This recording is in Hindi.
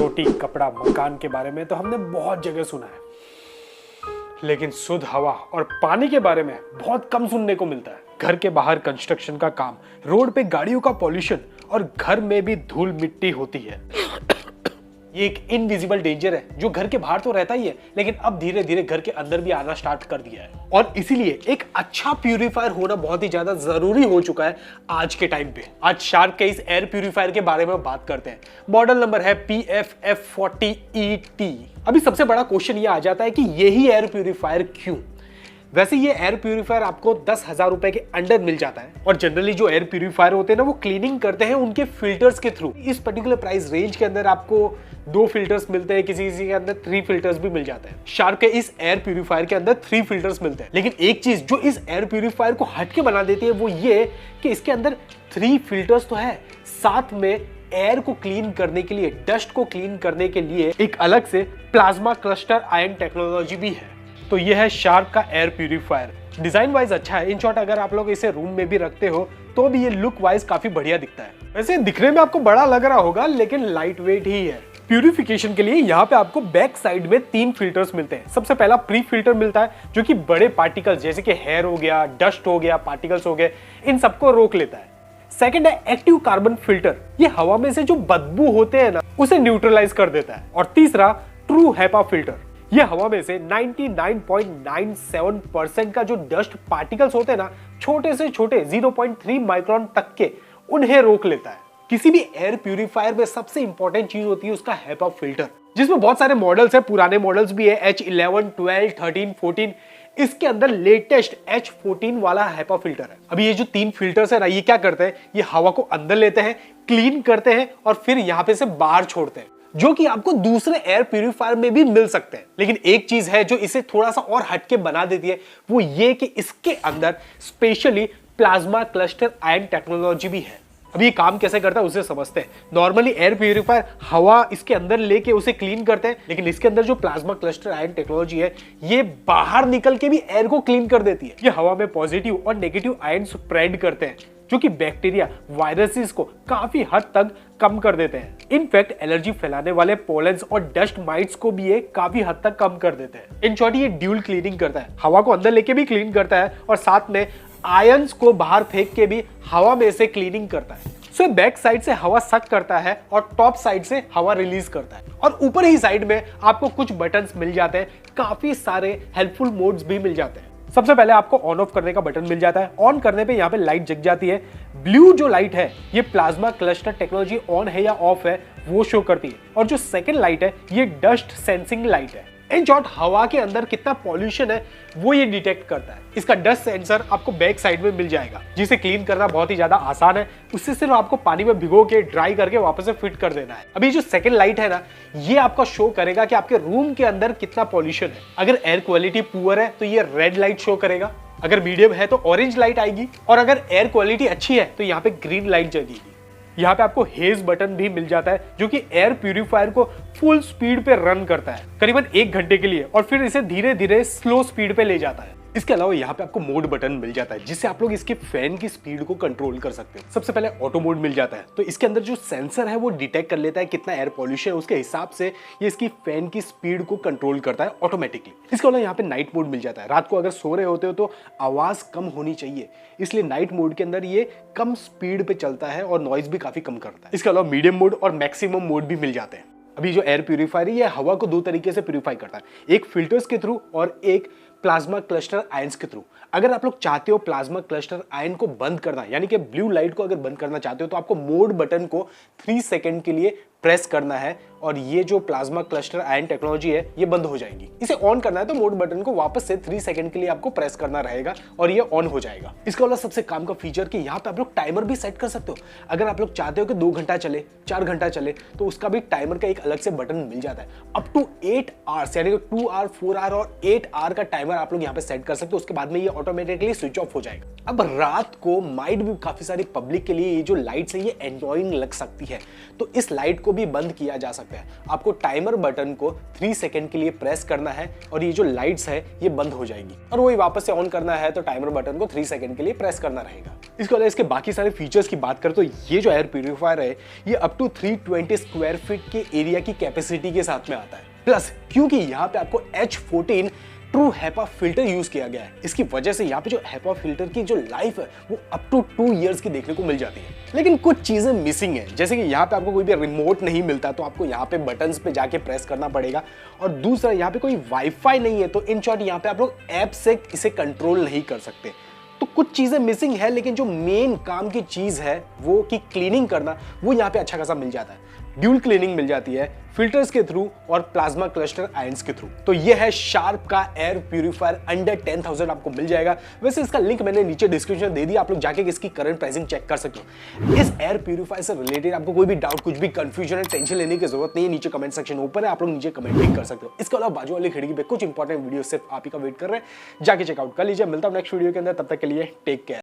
रोटी, कपड़ा, मकान के बारे में तो हमने बहुत जगह सुना है, लेकिन शुद्ध हवा और पानी के बारे में बहुत कम सुनने को मिलता है। घर के बाहर कंस्ट्रक्शन का काम, रोड पे गाड़ियों का पॉल्यूशन और घर में भी धूल मिट्टी होती है। ये एक इनविजिबल डेंजर है जो घर के बाहर तो रहता ही है, लेकिन अब धीरे धीरे घर के अंदर भी आना स्टार्ट कर दिया है। और इसीलिए एक अच्छा प्यूरिफायर होना बहुत ही ज्यादा जरूरी हो चुका है आज के टाइम पे। आज शार्क के इस एयर प्यूरिफायर के बारे में बात करते हैं। मॉडल नंबर है PF-F40ET। अभी सबसे बड़ा क्वेश्चन ये आ जाता है कि यही एयर प्यूरिफायर क्यों? वैसे ये एयर प्यूरिफायर आपको 10,000 रुपए के अंडर मिल जाता है, और जनरली जो एयर प्यूरिफायर होते हैं ना, वो क्लीनिंग करते हैं उनके फिल्टर्स के थ्रू। इस पर्टिकुलर प्राइस रेंज के अंदर आपको 2 फिल्टर्स मिलते हैं, किसी के अंदर 3 फिल्टर्स भी मिल जाते हैं। शार्क के इस एयर प्यूरिफायर के अंदर 3 फिल्टर्स मिलते हैं, लेकिन एक चीज जो इस एयर प्यूरिफायर को हटके बना देती है वो ये कि इसके अंदर 3 फिल्टर्स तो है, साथ में एयर को क्लीन करने के लिए, डस्ट को क्लीन करने के लिए एक अलग से प्लाज्मा क्लस्टर आयन टेक्नोलॉजी भी है। तो यह है शार्क का एयर प्यूरिफायर। डिजाइन वाइज अच्छा है। इन शॉर्ट अगर आप लोग इसे रूम में भी रखते हो तो भी ये लुक वाइज काफी बढ़िया दिखता है। वैसे दिखने में आपको बड़ा लग रहा होगा, लेकिन लाइट वेट ही है। प्यूरिफिकेशन के लिए यहाँ पे आपको बैक साइड में 3 फिल्टर्स मिलते हैं। सबसे पहला प्री फिल्टर मिलता है जो कि बड़े पार्टिकल्स जैसे कि हेयर हो गया, डस्ट हो गया, पार्टिकल्स हो गए, इन सबको रोक लेता है। सेकंड है एक्टिव कार्बन फिल्टर। ये हवा में से जो बदबू होते हैं ना, उसे न्यूट्रलाइज कर देता है। और तीसरा ट्रू हेपा फिल्टर। ये हवा में से 99.97% का जो डस्ट पार्टिकल्स होते हैं ना, छोटे से छोटे 0.3 माइक्रोन तक के, उन्हें रोक लेता है। किसी भी एयर प्यूरिफायर में सबसे इंपॉर्टेंट चीज होती है उसका हेपा फिल्टर, जिसमें बहुत सारे मॉडल्स है, पुराने मॉडल्स भी है, H11, 12, 13, 14। इसके अंदर लेटेस्ट H14 वाला हेपा फिल्टर है। अभी ये जो 3 फिल्टर्स है ना, ये क्या करते हैं, ये हवा को अंदर लेते हैं, क्लीन करते हैं और फिर यहाँ पे से बाहर छोड़ते हैं, जो कि आपको दूसरे एयर प्यूरिफायर में भी मिल सकते हैं। लेकिन एक चीज है जो इसे थोड़ा सा और हटके बना देती है, वो ये कि इसके अंदर specially plasma cluster ion technology भी है। अब ये काम कैसे करता है उसे समझते हैं। नॉर्मली एयर प्यूरिफायर हवा इसके अंदर लेके उसे क्लीन करते हैं, लेकिन इसके अंदर जो प्लाज्मा क्लस्टर आयन टेक्नोलॉजी है, ये बाहर निकल के भी एयर को क्लीन कर देती है। ये हवा में पॉजिटिव और नेगेटिव आयन स्प्रेड करते हैं, जो कि बैक्टीरिया, वायरसेस को काफी हद तक कम कर देते हैं। इनफैक्ट एलर्जी फैलाने वाले पोलेंस और डस्ट माइट्स को भी ये काफी हद तक कम कर देते हैं। इन शॉर्ट ये ड्यूल क्लीनिंग करता है, हवा को अंदर लेके भी क्लीन करता है और साथ में आयंस को बाहर फेंक के भी हवा में से क्लीनिंग करता है। सो बैक साइड से हवा सक करता है और टॉप साइड से हवा रिलीज करता है। और ऊपर ही साइड में आपको कुछ बटन्स मिल जाते हैं, काफी सारे हेल्पफुल मोड्स भी मिल जाते हैं। सबसे पहले आपको ऑन ऑफ करने का बटन मिल जाता है। ऑन करने पे यहाँ पे लाइट जग जाती है। ब्लू जो लाइट है, ये प्लाज्मा क्लस्टर टेक्नोलॉजी ऑन है या ऑफ है वो शो करती है। और जो सेकंड लाइट है, ये डस्ट सेंसिंग लाइट है। इन शॉर्ट हवा के अंदर कितना पॉल्यूशन है वो ये डिटेक्ट करता है। इसका डस्ट सेंसर आपको बैक साइड में मिल जाएगा, जिसे क्लीन करना बहुत ही ज्यादा आसान है। उससे सिर्फ आपको पानी में भिगो के ड्राई करके वापस से फिट कर देना है। अभी जो सेकंड लाइट है ना, ये आपका शो करेगा कि आपके रूम के अंदर कितना पॉल्यूशन है। अगर एयर क्वालिटी पुअर है तो ये रेड लाइट शो करेगा, अगर मीडियम है तो ऑरेंज लाइट आएगी, और अगर एयर क्वालिटी अच्छी है तो यहाँ पे ग्रीन लाइट जगेगी। यहाँ पे आपको हेज बटन भी मिल जाता है, जो कि एयर प्यूरिफायर को फुल स्पीड पे रन करता है करीबन 1 घंटे के लिए, और फिर इसे धीरे धीरे स्लो स्पीड पे ले जाता है। इसके अलावा यहाँ पे आपको मोड बटन मिल जाता है, जिससे आप लोग इसके फैन की स्पीड को कंट्रोल कर सकते हो। सबसे पहले ऑटो मोड मिल जाता है, तो इसके अंदर जो सेंसर है वो डिटेक्ट कर लेता है कितना एयर पॉल्यूशन है, उसके हिसाब से ये इसकी फैन की स्पीड को कंट्रोल करता है ऑटोमेटिकली। इसके अलावा यहाँ पे नाइट मोड मिल जाता है। रात को अगर सो रहे होते हो तो आवाज कम होनी चाहिए, इसलिए नाइट मोड के अंदर ये कम स्पीड पे चलता है और नॉइज भी काफी कम करता है। इसके अलावा मीडियम मोड और मैक्सिमम मोड भी मिल जाते हैं। अभी जो एयर प्यूरिफायर है, ये हवा को 2 तरीके से प्यूरिफाई करता है, एक फिल्टर्स के थ्रू और एक प्लाज्मा क्लस्टर आयंस के थ्रू। अगर आप लोग चाहते हो प्लाज्मा क्लस्टर आयन को बंद करना, यानी कि ब्लू लाइट को अगर बंद करना चाहते हो, तो आपको मोड बटन को 3 सेकंड के लिए प्रेस करना है और ये जो प्लाज्मा क्लस्टर आयन टेक्नोलॉजी है ये बंद हो जाएगी। इसे ऑन करना है तो मोड बटन को वापस से 3 सेकंड के लिए आपको प्रेस करना रहेगा और ये ऑन हो जाएगा। इसके अलावा सबसे काम का फीचर कि यहाँ पे आप लोग टाइमर भी सेट कर सकते हो। अगर आप लोग चाहते हो कि 2 घंटा चले, 4 घंटा चले, तो उसका भी टाइमर का एक अलग से बटन मिल जाता है। अप टू 8 आवर्स, यानी कि 2 आवर, 4 आवर और 8 आवर का टाइमर टाइमर आप लोग यहाँ पे सेट कर सकते हो, उसके बाद में ये ऑटोमेटिकली स्विच ऑफ हो जाएगा। अब रात को माइट भी काफी सारी पब्लिक के लिए ये जो लाइट्स है ये एंनोइंग लग सकती है, तो इस लाइट को भी बंद किया जा सकता है। आपको टाइमर बटन को 3 सेकंड के लिए प्रेस करना है और ये जो लाइट्स है ये बंद हो जाएगी, और वही वापस से ऑन करना है तो टाइमर बटन को 3 सेकंड के लिए प्रेस करना रहेगा। इसके अलावा इसके बाकी सारे फीचर्स की बात करें तो ये जो एयर प्यूरिफायर है ये अप टू 320 स्क्वायर फीट के एरिया की कैपेसिटी के साथ में आता है। प्लस क्योंकि यहाँ पे आपको H14 true HEPA filter use किया गया है, इसकी वजह से यहाँ पे जो HEPA फिल्टर की जो लाइफ है वो अप टू 2 इयर्स की देखने को मिल जाती है। लेकिन कुछ चीजें मिसिंग है, जैसे कि यहाँ पे आपको कोई भी रिमोट नहीं मिलता, तो आपको यहाँ पे बटन्स पे जाके प्रेस करना पड़ेगा, और दूसरा यहाँ पे कोई वाईफाई नहीं है, तो इन शॉर्ट यहाँ पे आप लोग ऐप से इसे कंट्रोल नहीं कर सकते। तो कुछ चीजें मिसिंग है, लेकिन जो मेन काम की चीज है वो कि क्लीनिंग करना, वो यहाँ पे अच्छा खासा मिल जाता है। ड्यूल क्लीनिंग मिल जाती है फिल्टर्स के थ्रू और प्लाज्मा क्लस्टर आयंस के थ्रू। तो ये है शार्प का एयर प्यूरिफायर अंडर 10,000 आपको मिल जाएगा। वैसे इसका लिंक मैंने नीचे डिस्क्रिप्शन दे दिया, आप लोग जाके इसकी करंट प्राइसिंग चेक कर सकते हो। इस एयर प्यूरिफायर से रिलेटेड आपको कोई भी डाउट, कुछ भी कंफ्यूजन है, टेंशन लेने की जरूरत नहीं है, नीचे कमेंट सेक्शन ओपन है, आप लोग नीचे कमेंट भी कर सकते हो। इसके अलावा बाजू वाली खिड़की पे कुछ इंपॉर्टेंट वीडियो सिर्फ आप ही का वेट कर रहे हैं, जाके चेकआउट कर लीजिए। मिलता हूं नेक्स्ट वीडियो के अंदर, तब तक के लिए टेक केयर।